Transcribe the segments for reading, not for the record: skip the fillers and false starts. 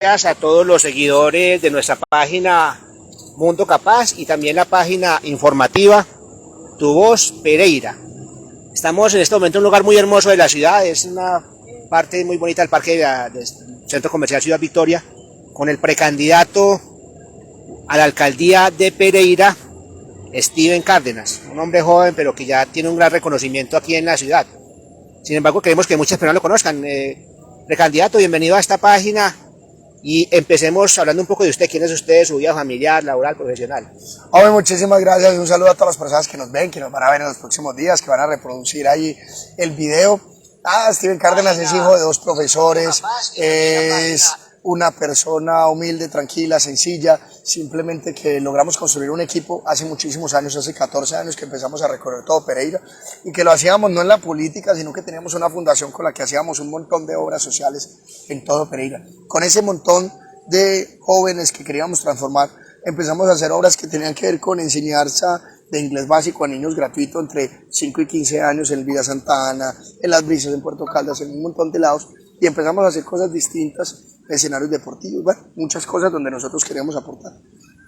días a todos los seguidores de nuestra página Mundo Capaz y también la página informativa Tu Voz Pereira. Estamos en este momento en un lugar muy hermoso de la ciudad, es una parte muy bonita del parque del Centro Comercial Ciudad Victoria, con el precandidato a la alcaldía de Pereira, Steven Cárdenas, un hombre joven pero que ya tiene un gran reconocimiento aquí en la ciudad. Sin embargo, queremos que muchas personas lo conozcan. Precandidato, bienvenido a esta página y empecemos hablando un poco de usted. ¿Quién es usted, su vida familiar, laboral, profesional? Hombre, muchísimas gracias. Un saludo a todas las personas que nos ven, que nos van a ver en los próximos días, que van a reproducir ahí el video. Steven Cárdenas es hijo de dos profesores, es una persona humilde, tranquila, sencilla, simplemente que logramos construir un equipo hace muchísimos años, hace 14 años que empezamos a recorrer todo Pereira y que lo hacíamos no en la política, sino que teníamos una fundación con la que hacíamos un montón de obras sociales en todo Pereira. Con ese montón de jóvenes que queríamos transformar, empezamos a hacer obras que tenían que ver con enseñanza de inglés básico a niños gratuito entre 5 y 15 años en Villa Santa Ana, en Las Brisas, en Puerto Caldas, en un montón de lados, y empezamos a hacer cosas distintas, escenarios deportivos, bueno, muchas cosas donde nosotros queríamos aportar.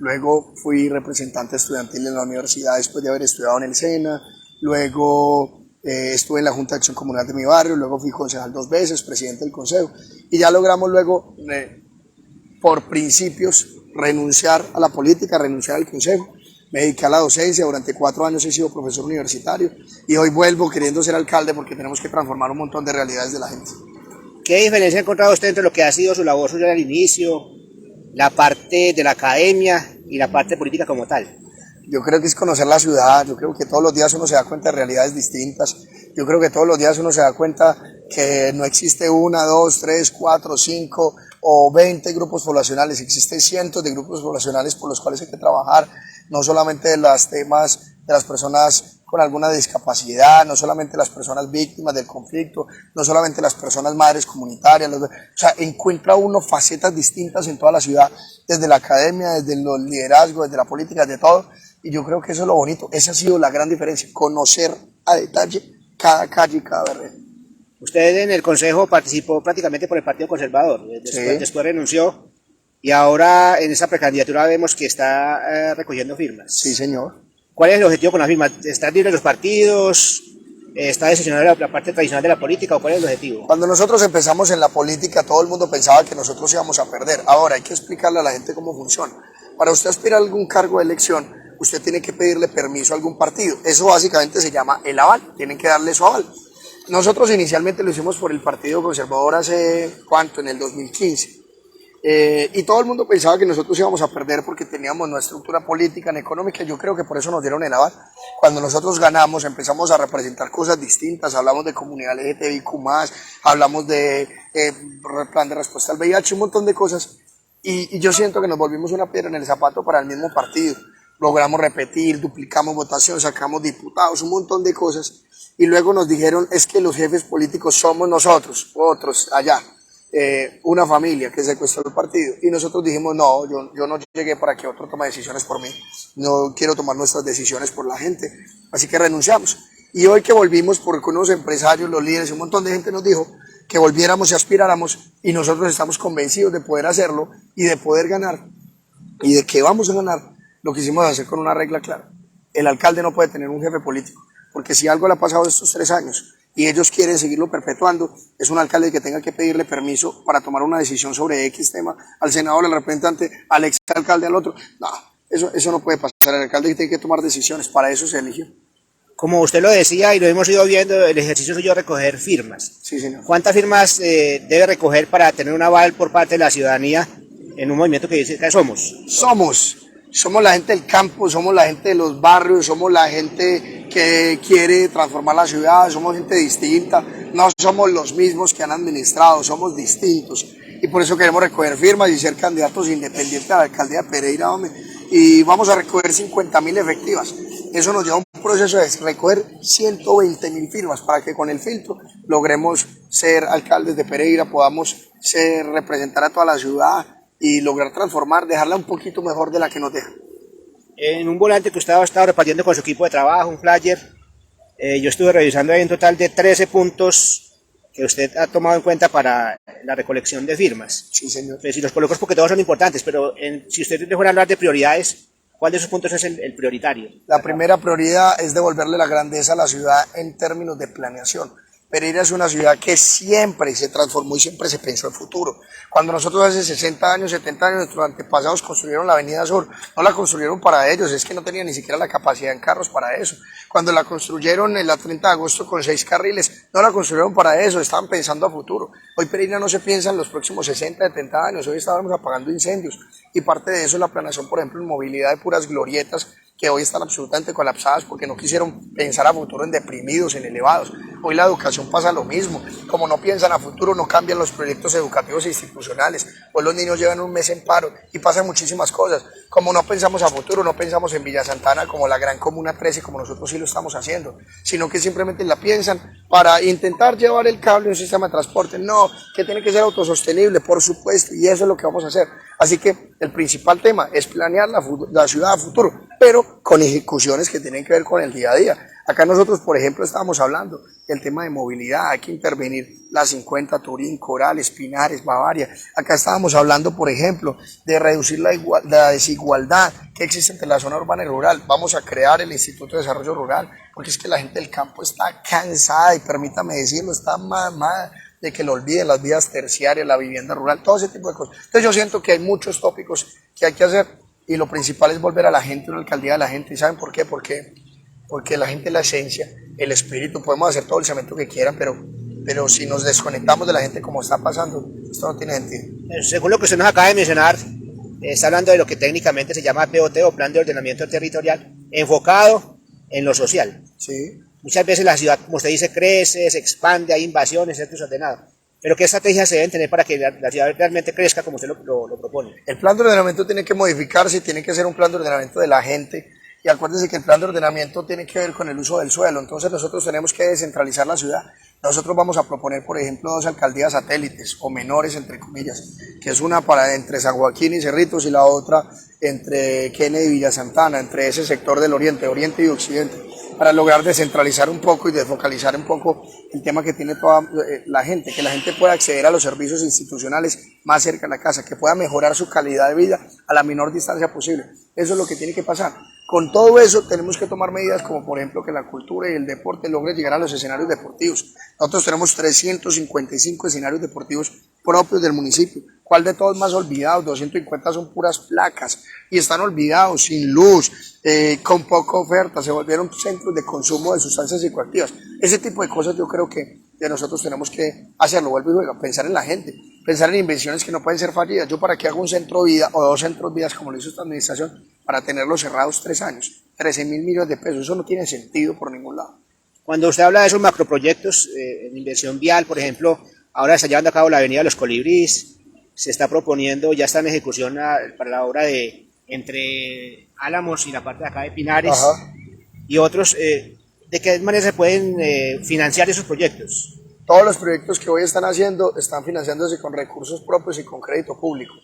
Luego fui representante estudiantil en la universidad después de haber estudiado en el SENA, luego estuve en la Junta de Acción Comunal de mi barrio, luego fui concejal 2 veces, presidente del consejo, y ya logramos luego, por principios, renunciar a la política, renunciar al consejo. Me dediqué a la docencia, durante 4 años he sido profesor universitario y hoy vuelvo queriendo ser alcalde porque tenemos que transformar un montón de realidades de la gente. ¿Qué diferencia ha encontrado usted entre lo que ha sido su labor suya al inicio, la parte de la academia y la parte política como tal? Yo creo que es conocer la ciudad, yo creo que todos los días uno se da cuenta de realidades distintas, yo creo que todos los días uno se da cuenta que no existe 1, 2, 3, 4, 5 o 20 grupos poblacionales, existen cientos de grupos poblacionales por los cuales hay que trabajar, no solamente de los temas de las personas con alguna discapacidad, no solamente las personas víctimas del conflicto, no solamente las personas madres comunitarias, o sea, encuentra uno facetas distintas en toda la ciudad, desde la academia, desde los liderazgos, desde la política, desde todo, y yo creo que eso es lo bonito, esa ha sido la gran diferencia, conocer a detalle cada calle y cada barrio. Usted en el consejo participó prácticamente por el Partido Conservador, después renunció y ahora en esa precandidatura vemos que está recogiendo firmas. Sí, señor. ¿Cuál es el objetivo con las firmas? ¿Están libres los partidos? ¿Está decepcionada la parte tradicional de la política o cuál es el objetivo? Cuando nosotros empezamos en la política todo el mundo pensaba que nosotros íbamos a perder. Ahora hay que explicarle a la gente cómo funciona. Para usted aspirar a algún cargo de elección, usted tiene que pedirle permiso a algún partido. Eso básicamente se llama el aval, tienen que darle su aval. Nosotros inicialmente lo hicimos por el Partido Conservador hace, ¿cuánto? En el 2015. Y todo el mundo pensaba que nosotros íbamos a perder porque teníamos nuestra estructura política y económica. Yo creo que por eso nos dieron el aval. Cuando nosotros ganamos empezamos a representar cosas distintas, hablamos de comunidad LGTBIQ+, hablamos de plan de respuesta al VIH, un montón de cosas. Y yo siento que nos volvimos una piedra en el zapato para el mismo partido. Logramos repetir, duplicamos votación, sacamos diputados, un montón de cosas. Y luego nos dijeron, es que los jefes políticos somos nosotros, otros allá. Una familia que secuestró el partido y nosotros dijimos no, yo no llegué para que otro tome decisiones por mí, no quiero tomar nuestras decisiones por la gente, así que renunciamos. Y hoy que volvimos, porque unos empresarios, los líderes, un montón de gente nos dijo que volviéramos y aspiráramos y nosotros estamos convencidos de poder hacerlo y de poder ganar y de que vamos a ganar, lo quisimos hacer con una regla clara. El alcalde no puede tener un jefe político, porque si algo le ha pasado estos 3 años y ellos quieren seguirlo perpetuando, es un alcalde que tenga que pedirle permiso para tomar una decisión sobre X tema al senador, al representante, al exalcalde, al otro. No, eso no puede pasar. El alcalde tiene que tomar decisiones, para eso se eligió. Como usted lo decía y lo hemos ido viendo, el ejercicio suyo de recoger firmas. Sí, señor. ¿Cuántas firmas debe recoger para tener un aval por parte de la ciudadanía en un movimiento que dice que somos? Somos la gente del campo, somos la gente de los barrios, somos la gente que quiere transformar la ciudad, somos gente distinta, no somos los mismos que han administrado, somos distintos y por eso queremos recoger firmas y ser candidatos independientes a la alcaldía de Pereira, hombre. Y vamos a recoger 50.000 efectivas. Eso nos lleva a un proceso de recoger 120.000 firmas para que con el filtro logremos ser alcaldes de Pereira, podamos representar a toda la ciudad y lograr transformar, dejarla un poquito mejor de la que nos deja. En un volante que usted ha estado repartiendo con su equipo de trabajo, un flyer, yo estuve revisando ahí un total de 13 puntos que usted ha tomado en cuenta para la recolección de firmas. Sí, señor. Pues, y los colocos porque todos son importantes, pero si usted le fuera a hablar de prioridades, ¿cuál de esos puntos es el prioritario? La primera prioridad es devolverle la grandeza a la ciudad en términos de planeación. Pereira es una ciudad que siempre se transformó y siempre se pensó en futuro. Cuando nosotros hace 60 años, 70 años, nuestros antepasados construyeron la Avenida Sur, no la construyeron para ellos, es que no tenían ni siquiera la capacidad en carros para eso. Cuando la construyeron en la 30 de agosto con 6 carriles, no la construyeron para eso, estaban pensando a futuro. Hoy Pereira no se piensa en los próximos 60, 70 años, hoy estábamos apagando incendios. Y parte de eso es la planeación, por ejemplo, en movilidad de puras glorietas, que hoy están absolutamente colapsadas porque no quisieron pensar a futuro en deprimidos, en elevados. Hoy la educación pasa lo mismo, como no piensan a futuro, no cambian los proyectos educativos e institucionales. Hoy los niños llevan un mes en paro y pasan muchísimas cosas. Como no pensamos a futuro, no pensamos en Villa Santana como la gran comuna 13, como nosotros sí lo estamos haciendo, sino que simplemente la piensan para intentar llevar el cable a un sistema de transporte. No, que tiene que ser autosostenible, por supuesto, y eso es lo que vamos a hacer. Así que el principal tema es planear la ciudad a futuro, pero con ejecuciones que tienen que ver con el día a día. Acá nosotros, por ejemplo, estábamos hablando del tema de movilidad, hay que intervenir la 50, Turín, Corales, Pinares, Bavaria. Acá estábamos hablando, por ejemplo, de reducir la desigualdad que existe entre la zona urbana y rural. Vamos a crear el Instituto de Desarrollo Rural, porque es que la gente del campo está cansada, y permítame decirlo, está mamada de que lo olviden, las vías terciarias, la vivienda rural, todo ese tipo de cosas. Entonces yo siento que hay muchos tópicos que hay que hacer y lo principal es volver a la gente, una alcaldía de la gente. ¿Y saben por qué? Porque la gente es la esencia, el espíritu. Podemos hacer todo el cemento que quieran, pero si nos desconectamos de la gente como está pasando, esto no tiene sentido. Según lo que usted nos acaba de mencionar, está hablando de lo que técnicamente se llama POT o Plan de Ordenamiento Territorial, enfocado en lo social. Sí. Muchas veces la ciudad, como usted dice, crece, se expande, hay invasiones, es desordenado. Pero ¿qué estrategias se deben tener para que la ciudad realmente crezca como usted lo propone? El plan de ordenamiento tiene que modificarse, tiene que ser un plan de ordenamiento de la gente. Y acuérdense que el plan de ordenamiento tiene que ver con el uso del suelo. Entonces nosotros tenemos que descentralizar la ciudad. Nosotros vamos a proponer, por ejemplo, 2 alcaldías satélites o menores, entre comillas, que es una para entre San Joaquín y Cerritos y la otra entre Kennedy y Villa Santana, entre ese sector del oriente y occidente, para lograr descentralizar un poco y desfocalizar un poco el tema que tiene toda la gente, que la gente pueda acceder a los servicios institucionales más cerca de la casa, que pueda mejorar su calidad de vida a la menor distancia posible. Eso es lo que tiene que pasar. Con todo eso tenemos que tomar medidas como por ejemplo que la cultura y el deporte logren llegar a los escenarios deportivos. Nosotros tenemos 355 escenarios deportivos propios del municipio. ¿Cuál de todos más olvidados? 250 son puras placas y están olvidados, sin luz, con poca oferta, se volvieron centros de consumo de sustancias psicoactivas. Ese tipo de cosas yo creo que nosotros tenemos que hacerlo. Vuelvo y juego, pensar en la gente, pensar en inversiones que no pueden ser fallidas. Yo para qué hago un centro vida o 2 centros vidas como lo hizo esta administración para tenerlos cerrados 3 años, 13.000 millones de pesos, eso no tiene sentido por ningún lado. Cuando usted habla de esos macroproyectos en inversión vial, por ejemplo, ahora se está llevando a cabo la Avenida de los Colibríes, se está proponiendo, ya está en ejecución para la obra de entre Álamos y la parte de acá de Pinares. Ajá. Y otros, ¿de qué manera se pueden financiar esos proyectos? Todos los proyectos que hoy están haciendo están financiándose con recursos propios y con crédito público.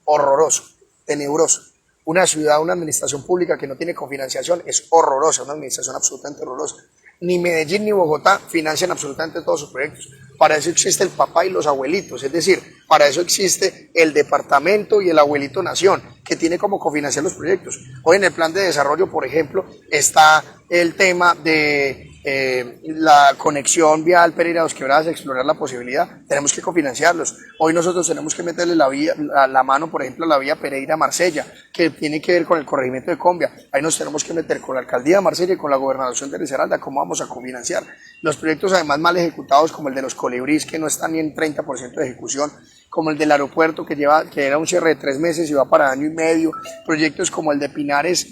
Horroroso, tenebroso. Una ciudad, una administración pública que no tiene cofinanciación es horrorosa, una administración absolutamente horrorosa. Ni Medellín ni Bogotá financian absolutamente todos sus proyectos. Para eso existe el papá y los abuelitos, es decir, para eso existe el departamento y el abuelito nación, que tiene como cofinanciar los proyectos. Hoy en el plan de desarrollo, por ejemplo, está el tema de la conexión vial Pereira-Dos Quebradas, explorar la posibilidad, tenemos que cofinanciarlos. Hoy nosotros tenemos que meterle la mano, por ejemplo, a la vía Pereira-Marsella, que tiene que ver con el corregimiento de Combia. Ahí nos tenemos que meter con la alcaldía de Marsella y con la gobernación de Risaralda, cómo vamos a cofinanciar. Los proyectos además mal ejecutados, como el de los Colibríes, que no están ni en 30% de ejecución, como el del aeropuerto, que era un cierre de 3 meses y va para año y medio, proyectos como el de Pinares,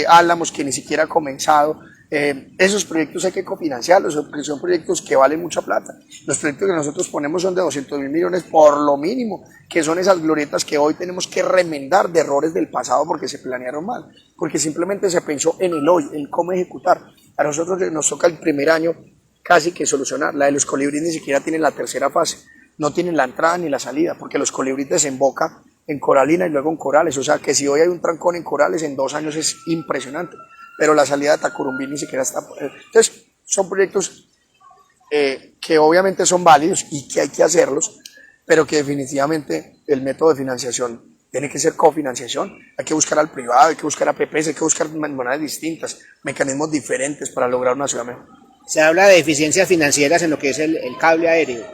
Álamos, que ni siquiera ha comenzado. Esos proyectos hay que cofinanciarlos, porque son proyectos que valen mucha plata. Los proyectos que nosotros ponemos son de 200.000 millones por lo mínimo, que son esas glorietas que hoy tenemos que remendar de errores del pasado porque se planearon mal, porque simplemente se pensó en el hoy, en cómo ejecutar. A nosotros nos toca el primer año casi que solucionar. La de los Colibríes ni siquiera tienen la tercera fase, no tienen la entrada ni la salida, porque los Colibríes desembocan en Coralina y luego en Corales, o sea que si hoy hay un trancón en Corales en 2 años es impresionante, pero la salida de Tacurumbí ni siquiera está. Entonces son proyectos que obviamente son válidos y que hay que hacerlos, pero que definitivamente el método de financiación tiene que ser cofinanciación. Hay que buscar al privado, hay que buscar a PPs, hay que buscar maneras distintas, mecanismos diferentes para lograr una ciudad mejor. Se habla de eficiencias financieras en lo que es el cable aéreo.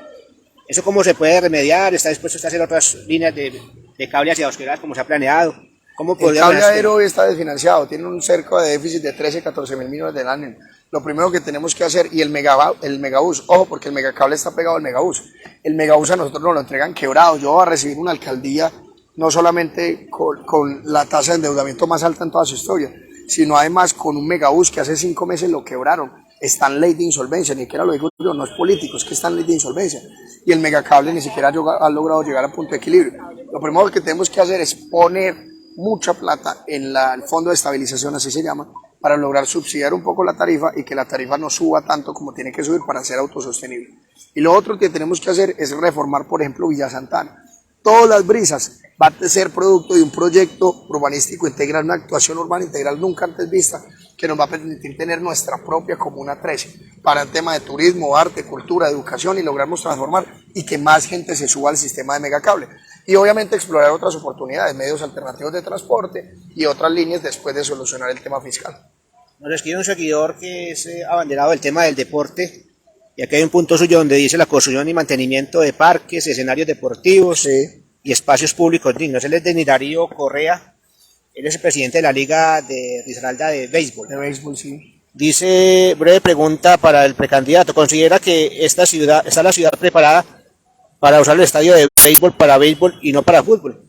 ¿Eso cómo se puede remediar? ¿Está dispuesto a hacer otras líneas de cable hacia Bosqueras como se ha planeado? ¿Cómo El cable aéreo hoy está desfinanciado, tiene un cerco de déficit de 13, 14 mil millones del año. Lo primero que tenemos que hacer, y el megabús, ojo, porque el megacable está pegado al megabús. El megabús a nosotros nos lo entregan quebrado. Yo voy a recibir una alcaldía no solamente con la tasa de endeudamiento más alta en toda su historia, sino además con un megabús que hace 5 meses lo quebraron. Está en ley de insolvencia, ni siquiera lo digo yo, no es político, es que está en ley de insolvencia. Y el megacable ni siquiera ha logrado llegar a punto de equilibrio. Lo primero que tenemos que hacer es poner mucha plata en el fondo de estabilización, así se llama, para lograr subsidiar un poco la tarifa y que la tarifa no suba tanto como tiene que subir para ser autosostenible. Y lo otro que tenemos que hacer es reformar, por ejemplo, Villa Santana. Todas las brisas van a ser producto de un proyecto urbanístico integral, una actuación urbana integral nunca antes vista, que nos va a permitir tener nuestra propia Comuna 13 para el tema de turismo, arte, cultura, educación y lograrnos transformar y que más gente se suba al sistema de megacable. Y obviamente explorar otras oportunidades, medios alternativos de transporte y otras líneas después de solucionar el tema fiscal. Nos escribe un seguidor que es abanderado del tema del deporte, y aquí hay un punto suyo donde dice la construcción y mantenimiento de parques, escenarios deportivos y espacios públicos dignos. Él es de Darío Correa, él es el presidente de la Liga de Risaralda de Béisbol. De béisbol, sí. Dice, breve pregunta para el precandidato, ¿considera que está la ciudad preparada para usar el estadio de béisbol para béisbol y no para fútbol?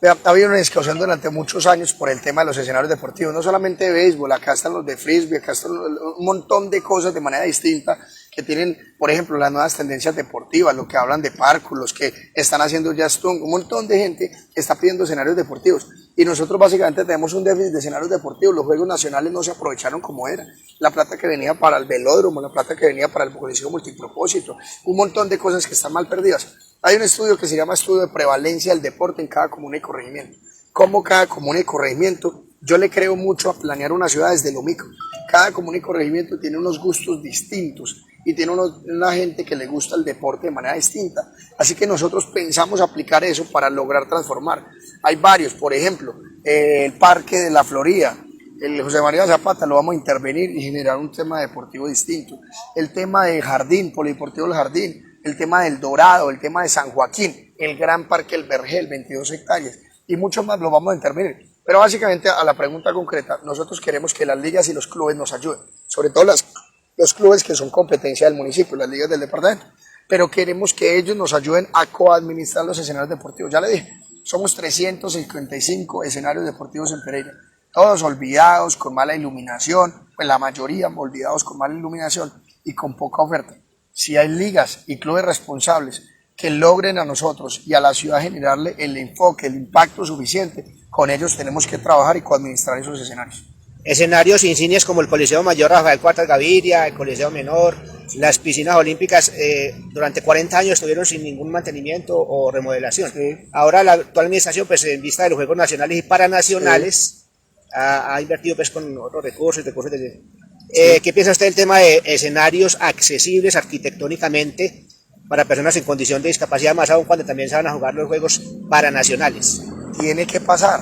Ha habido una discusión durante muchos años por el tema de los escenarios deportivos, no solamente de béisbol, acá están los de frisbee, acá están un montón de cosas de manera distinta que tienen, por ejemplo, las nuevas tendencias deportivas, lo que hablan de parkour, los que están haciendo jazz tung, un montón de gente que está pidiendo escenarios deportivos. Y nosotros básicamente tenemos un déficit de escenarios deportivos, los Juegos Nacionales no se aprovecharon como era, la plata que venía para el velódromo, la plata que venía para el coliseo multipropósito, un montón de cosas que están mal perdidas. Hay un estudio que se llama estudio de prevalencia del deporte en cada comuna y corregimiento. Como cada comuna y corregimiento, yo le creo mucho a planear una ciudad desde lo micro. Cada comuna y corregimiento tiene unos gustos distintos y tiene una gente que le gusta el deporte de manera distinta. Así que nosotros pensamos aplicar eso para lograr transformar. Hay varios, por ejemplo, el Parque de la Florida, el José María Zapata, lo vamos a intervenir y generar un tema deportivo distinto. El tema del Jardín, Polideportivo del Jardín, el tema del Dorado, el tema de San Joaquín, el Gran Parque El Vergel, 22 hectáreas, y mucho más lo vamos a intervenir. Pero básicamente a la pregunta concreta, nosotros queremos que las ligas y los clubes nos ayuden, sobre todo los clubes que son competencia del municipio, las ligas del departamento, pero queremos que ellos nos ayuden a coadministrar los escenarios deportivos. Ya le dije, somos 355 escenarios deportivos en Pereira, todos olvidados, con mala iluminación, pues la mayoría olvidados con mala iluminación y con poca oferta. Si hay ligas y clubes responsables que logren a nosotros y a la ciudad generarle el enfoque, el impacto suficiente, con ellos tenemos que trabajar y coadministrar esos escenarios. Escenarios insignias como el Coliseo Mayor Rafael Cuartas Gaviria, el Coliseo Menor, las piscinas olímpicas durante 40 años estuvieron sin ningún mantenimiento o remodelación. Sí. Ahora la actual administración, pues en vista de los Juegos Nacionales y Paranacionales, sí, ha invertido pues con otros recursos de... ¿Qué piensa usted del tema de escenarios accesibles arquitectónicamente para personas en condición de discapacidad, más aún cuando también se van a jugar los Juegos Paranacionales? Tiene que pasar.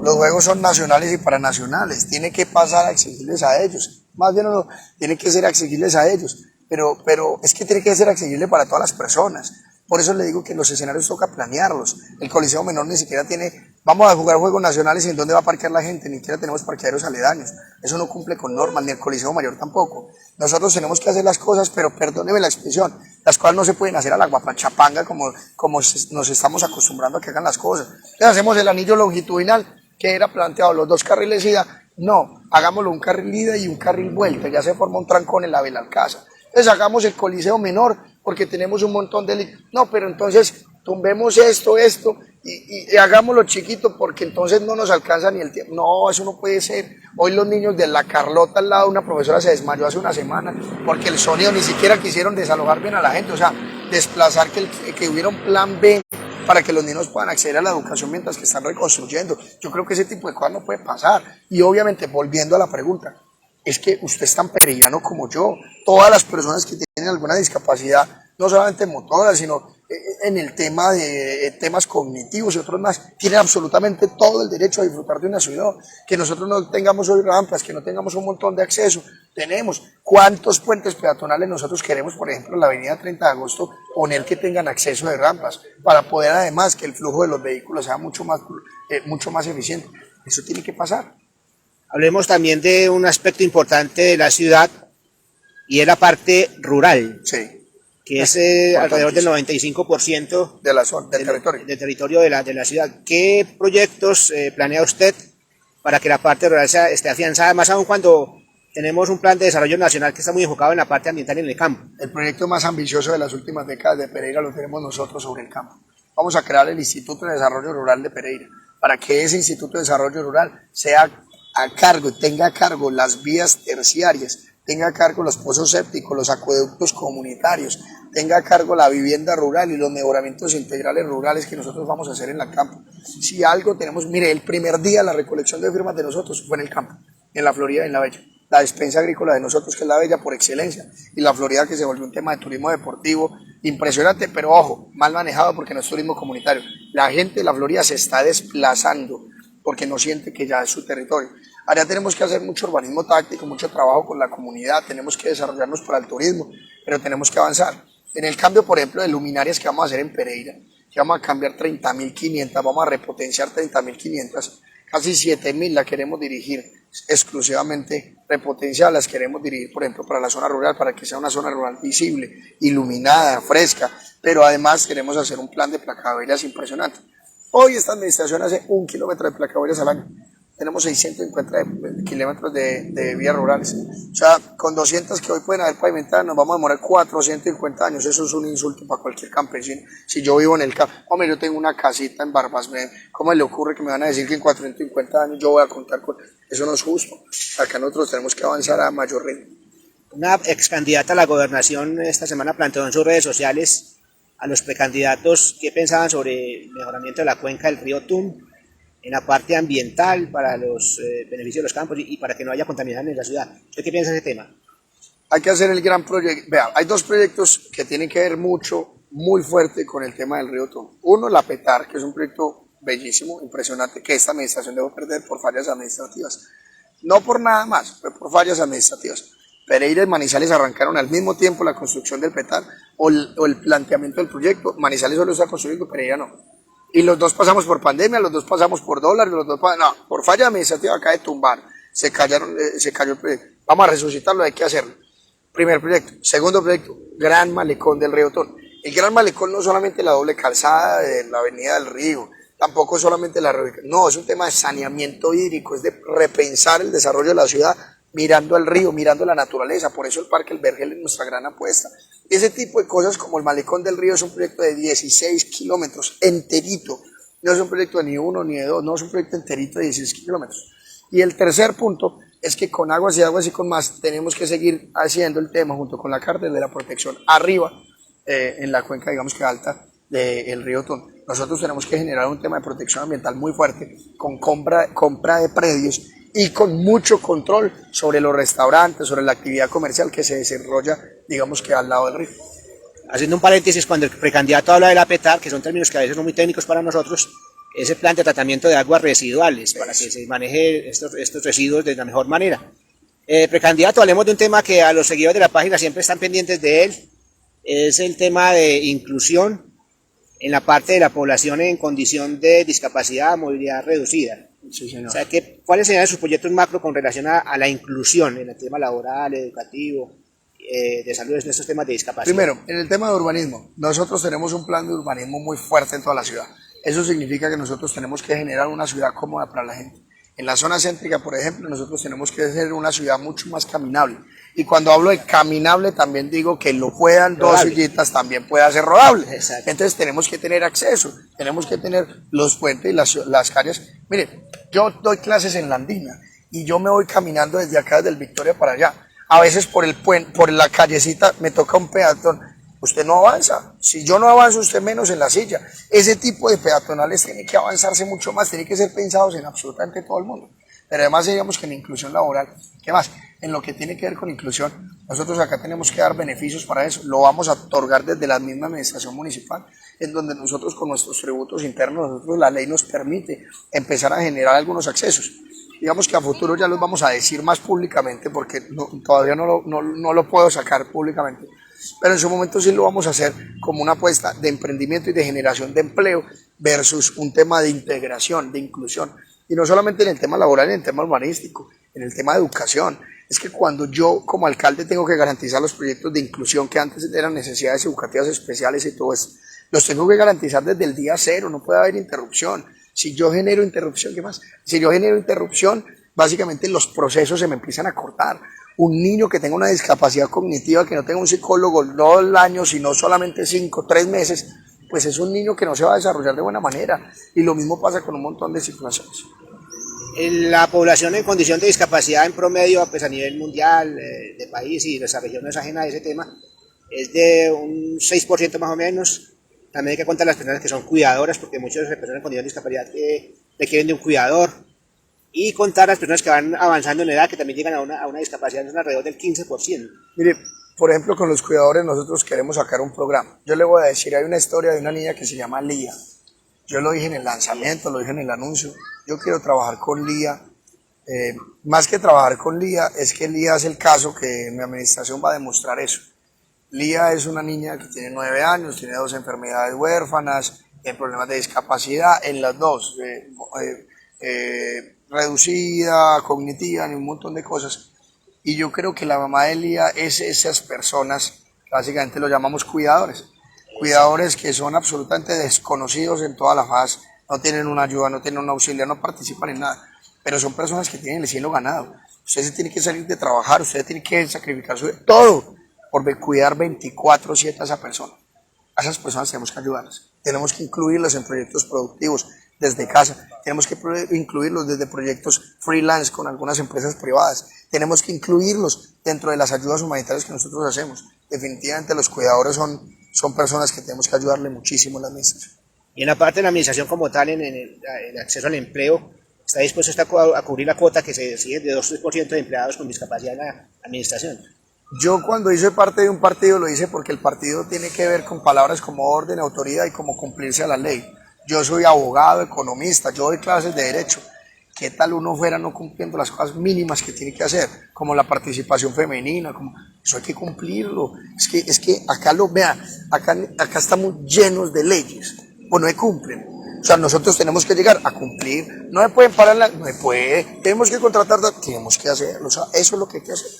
Los juegos son nacionales y paranacionales. Tiene que pasar a exigirles a ellos. Más bien no, tiene que ser accesibles a ellos. Pero es que tiene que ser accesible para todas las personas. Por eso le digo que los escenarios toca planearlos. El Coliseo Menor ni siquiera tiene... Vamos a jugar juegos nacionales y ¿en dónde va a parquear la gente? Ni siquiera tenemos parqueaderos aledaños. Eso no cumple con normas, ni el Coliseo Mayor tampoco. Nosotros tenemos que hacer las cosas, pero perdóneme la expresión, las cosas no se pueden hacer a la guapachapanga como nos estamos acostumbrando a que hagan las cosas. Entonces hacemos el anillo longitudinal que era planteado, los 2 carriles ida. No, hagámoslo un carril ida y un carril vuelta. Ya se forma un trancón en la Belalcázar. Entonces hagamos el Coliseo Menor porque tenemos un montón de... No, pero entonces tumbemos esto y hagámoslo chiquito porque entonces no nos alcanza ni el tiempo. No, eso no puede ser. Hoy los niños de La Carlota al lado de una profesora se desmayó hace una semana porque el sonido ni siquiera quisieron desalojar bien a la gente, o sea, desplazar que hubiera un plan B para que los niños puedan acceder a la educación mientras que están reconstruyendo. Yo creo que ese tipo de cosas no puede pasar. Y obviamente, volviendo a la pregunta, es que usted es tan pereirano como yo. Todas las personas que tienen alguna discapacidad, no solamente motoras, sino en el tema de temas cognitivos y otros más, tienen absolutamente todo el derecho a disfrutar de una ciudad. Que nosotros no tengamos hoy rampas, que no tengamos un montón de acceso, tenemos. ¿Cuántos puentes peatonales nosotros queremos, por ejemplo, en la avenida 30 de agosto, poner que tengan acceso de rampas, para poder además que el flujo de los vehículos sea mucho más eficiente? Eso tiene que pasar. Hablemos también de un aspecto importante de la ciudad y es la parte rural, Sí, que es alrededor del 95% de la zona, del territorio. del territorio de la ciudad. ¿Qué proyectos planea usted para que la parte rural esté afianzada, más aún cuando tenemos un plan de desarrollo nacional que está muy enfocado en la parte ambiental y en el campo? El proyecto más ambicioso de las últimas décadas de Pereira lo tenemos nosotros sobre el campo. Vamos a crear el Instituto de Desarrollo Rural de Pereira, para que ese Instituto de Desarrollo Rural sea a cargo, tenga a cargo las vías terciarias, tenga a cargo los pozos sépticos, los acueductos comunitarios, tenga a cargo la vivienda rural y los mejoramientos integrales rurales que nosotros vamos a hacer en el campo. Si algo tenemos, mire, el primer día la recolección de firmas de nosotros fue en el campo, en la Florida y en la Bella. La despensa agrícola de nosotros, que es la Bella por excelencia, y la Florida, que se volvió un tema de turismo deportivo impresionante, pero ojo, mal manejado porque no es turismo comunitario. La gente de la Florida se está desplazando porque no siente que ya es su territorio. Allá tenemos que hacer mucho urbanismo táctico, mucho trabajo con la comunidad, tenemos que desarrollarnos para el turismo, pero tenemos que avanzar. En el cambio, por ejemplo, de luminarias que vamos a hacer en Pereira, que vamos a cambiar 30.500, vamos a repotenciar 30.500, casi 7.000 la queremos dirigir exclusivamente, repotenciadas las queremos dirigir, por ejemplo, para la zona rural, para que sea una zona rural visible, iluminada, fresca, pero además queremos hacer un plan de placabelas impresionante. Hoy esta administración hace 1 kilómetro de placabelas al año. Tenemos 650 kilómetros de vías rurales. O sea, con 200 que hoy pueden haber pavimentadas, nos vamos a demorar 450 años. Eso es un insulto para cualquier campesino. Si yo vivo en el campo, hombre, yo tengo una casita en Barbas, ¿cómo le ocurre que me van a decir que en 450 años yo voy a contar con eso? No es justo. Acá nosotros tenemos que avanzar a mayor ritmo. Una ex candidata a la gobernación esta semana planteó en sus redes sociales a los precandidatos qué pensaban sobre el mejoramiento de la cuenca del río Tum en la parte ambiental para los beneficios de los campos y para que no haya contaminación en la ciudad. ¿Usted qué piensa de ese tema? Hay que hacer el gran proyecto. Vea, hay dos proyectos que tienen que ver muy fuerte con el tema del río Tum. Uno, la PETAR, que es un proyecto bellísimo, impresionante, que esta administración dejó perder por fallas administrativas. No por nada más, fue por fallas administrativas. Pereira y Manizales arrancaron al mismo tiempo la construcción del PETAR o el planteamiento del proyecto. Manizales solo está construyendo, Pereira no. Y los dos pasamos por pandemia, los dos pasamos por dólares, por falla administrativa acaba de tumbar. Se cayó el proyecto. Vamos a resucitarlo, hay que hacerlo. Primer proyecto. Segundo proyecto, Gran Malecón del Río Tum. El Gran Malecón no solamente la doble calzada de la avenida del río, tampoco solamente la reubicación. No, es un tema de saneamiento hídrico, es de repensar el desarrollo de la ciudad mirando al río, mirando la naturaleza. Por eso el Parque El Vergel es nuestra gran apuesta. Ese tipo de cosas como el Malecón del Río es un proyecto de 16 kilómetros, enterito. No es un proyecto de ni uno ni de dos, no, es un proyecto enterito de 16 kilómetros. Y el tercer punto es que con Aguas y con Más tenemos que seguir haciendo el tema junto con la cárcel de la protección arriba, en la cuenca, digamos que alta, del río Tum. Nosotros tenemos que generar un tema de protección ambiental muy fuerte, con compra de predios y con mucho control sobre los restaurantes, sobre la actividad comercial que se desarrolla, digamos que al lado del río. Haciendo un paréntesis, cuando el precandidato habla de la PETAR, que son términos que a veces son muy técnicos para nosotros, es el plan de tratamiento de aguas residuales, para que se maneje estos residuos de la mejor manera. Precandidato, hablemos de un tema que a los seguidores de la página siempre están pendientes de él, es el tema de inclusión en la parte de la población en condición de discapacidad, movilidad reducida. Sí, señor. O sea, ¿cuáles serían sus proyectos macro con relación a la inclusión en el tema laboral, educativo, de salud, en estos temas de discapacidad? Primero, en el tema de urbanismo, nosotros tenemos un plan de urbanismo muy fuerte en toda la ciudad. Eso significa que nosotros tenemos que generar una ciudad cómoda para la gente. En la zona céntrica, por ejemplo, nosotros tenemos que hacer una ciudad mucho más caminable. Y cuando hablo de caminable, también digo que lo puedan dos sillitas, también pueda ser rodable. Exacto. Entonces tenemos que tener acceso, tenemos que tener los puentes y las calles. Mire, yo doy clases en la Andina y yo me voy caminando desde acá, desde el Victoria para allá. A veces por el puente, por la callecita me toca un peatón. Usted no avanza. Si yo no avanzo, usted menos en la silla. Ese tipo de peatonales tiene que avanzarse mucho más, tiene que ser pensados en absolutamente todo el mundo. Pero además digamos que en la inclusión laboral, ¿qué más? En lo que tiene que ver con inclusión, nosotros acá tenemos que dar beneficios para eso, lo vamos a otorgar desde la misma administración municipal, en donde nosotros con nuestros tributos internos, nosotros la ley nos permite empezar a generar algunos accesos. Digamos que a futuro ya los vamos a decir más públicamente, porque todavía no lo puedo sacar públicamente, pero en su momento sí lo vamos a hacer como una apuesta de emprendimiento y de generación de empleo versus un tema de integración, de inclusión. Y no solamente en el tema laboral, en el tema urbanístico, en el tema de educación. Es que cuando yo como alcalde tengo que garantizar los proyectos de inclusión que antes eran necesidades educativas especiales y todo eso, los tengo que garantizar desde el día cero, no puede haber interrupción. Si yo genero interrupción, ¿qué más? Si yo genero interrupción, básicamente los procesos se me empiezan a cortar. Un niño que tenga una discapacidad cognitiva, que no tenga un psicólogo no el año, sino solamente 5, 3 meses, pues es un niño que no se va a desarrollar de buena manera. Y lo mismo pasa con un montón de situaciones. La población en condición de discapacidad en promedio, pues a nivel mundial, de país y de esa región no es ajena a ese tema, es de un 6% más o menos. También hay que contar las personas que son cuidadoras, porque muchas personas en condición de discapacidad requieren de un cuidador. Y contar las personas que van avanzando en edad, que también llegan a una discapacidad, es alrededor del 15%. Mire, por ejemplo, con los cuidadores nosotros queremos sacar un programa. Yo le voy a decir, hay una historia de una niña que se llama Lía. Yo lo dije en el lanzamiento, lo dije en el anuncio. Yo quiero trabajar con Lía. Más que trabajar con Lía, es que Lía es el caso que mi administración va a demostrar eso. Lía es una niña que tiene 9 años, tiene 2 enfermedades huérfanas, tiene problemas de discapacidad en las dos, reducida, cognitiva, y un montón de cosas. Y yo creo que la mamá de Lía es esas personas, básicamente lo llamamos cuidadores. Cuidadores que son absolutamente desconocidos en toda la faz, no tienen una ayuda, no tienen un auxilio, no participan en nada, pero son personas que tienen el cielo ganado. Usted se tiene que salir de trabajar, usted tiene que sacrificar todo por cuidar 24/7 a esa persona. A esas personas tenemos que ayudarlas, tenemos que incluirlas en proyectos productivos desde casa, tenemos que incluirlos desde proyectos freelance con algunas empresas privadas, tenemos que incluirlos dentro de las ayudas humanitarias que nosotros hacemos. Definitivamente los cuidadores son personas que tenemos que ayudarle muchísimo a la administración. Y en la parte de la administración como tal, en el acceso al empleo, ¿está dispuesto a cubrir la cuota que se decide de 2-3% de empleados con discapacidad en la administración? Yo cuando hice parte de un partido lo hice porque el partido tiene que ver con palabras como orden, autoridad y como cumplirse a la ley. Yo soy abogado, economista, yo doy clases de derecho. ¿Qué tal uno fuera no cumpliendo las cosas mínimas que tiene que hacer? Como la participación femenina, eso hay que cumplirlo. Es que acá acá estamos llenos de leyes, o no se cumplen. O sea, nosotros tenemos que llegar a cumplir, no me pueden parar, no me puede, tenemos que contratar, tenemos que hacerlo, o sea, eso es lo que hay que hacer.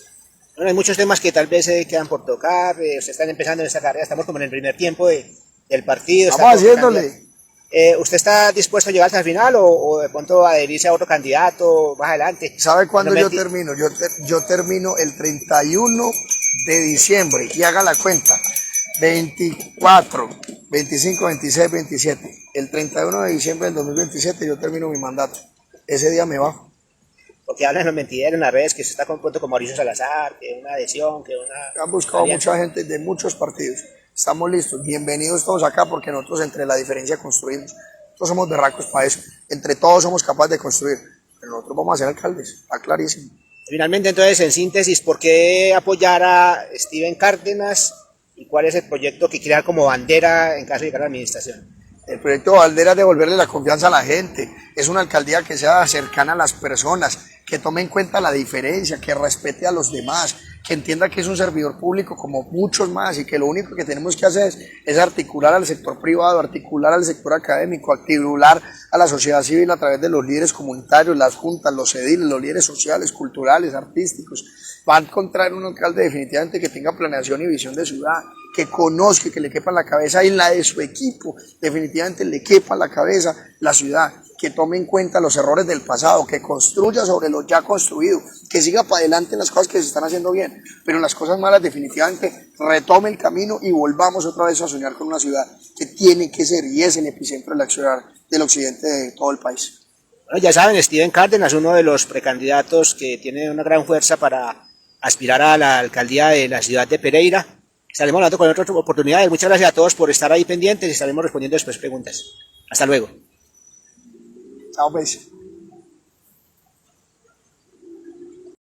Bueno, hay muchos temas que tal vez quedan por tocar, ustedes están empezando en esta carrera, estamos como en el primer tiempo del partido. Vamos haciéndole. ¿Usted está dispuesto a llegar hasta el final o de pronto adherirse a otro candidato más adelante? ¿Sabe cuándo yo termino? Yo termino el 31 de diciembre y haga la cuenta. 24, 25, 26, 27. El 31 de diciembre del 2027 yo termino mi mandato. Ese día me bajo. Porque hablan los mentideros en las redes que se está compuesto con Mauricio Salazar, que una adhesión, que una... Han buscado mucha gente de muchos partidos. Estamos listos, bienvenidos todos acá porque nosotros entre la diferencia construimos. Nosotros somos berracos para eso, entre todos somos capaces de construir, pero nosotros vamos a ser alcaldes, está clarísimo. Finalmente entonces, en síntesis, ¿por qué apoyar a Steven Cárdenas y cuál es el proyecto que quiere dar como bandera en caso de llegar a la administración? El proyecto de bandera es devolverle la confianza a la gente, es una alcaldía que sea cercana a las personas, que tome en cuenta la diferencia, que respete a los demás, que entienda que es un servidor público como muchos más y que lo único que tenemos que hacer es articular al sector privado, articular al sector académico, articular a la sociedad civil a través de los líderes comunitarios, las juntas, los ediles, los líderes sociales, culturales, artísticos. Va a encontrar un alcalde definitivamente que tenga planeación y visión de ciudad, que conozca, que le quepa en la cabeza y la de su equipo, definitivamente le quepa en la cabeza la ciudad, que tome en cuenta los errores del pasado, que construya sobre lo ya construido, que siga para adelante en las cosas que se están haciendo bien, pero en las cosas malas definitivamente retome el camino y volvamos otra vez a soñar con una ciudad que tiene que ser y es el epicentro de la ciudad del occidente de todo el país. Bueno, ya saben, Steven Cárdenas, uno de los precandidatos que tiene una gran fuerza para aspirar a la alcaldía de la ciudad de Pereira. Estaremos hablando con otras oportunidades. Muchas gracias a todos por estar ahí pendientes y estaremos respondiendo después preguntas. Hasta luego. Chao, pues.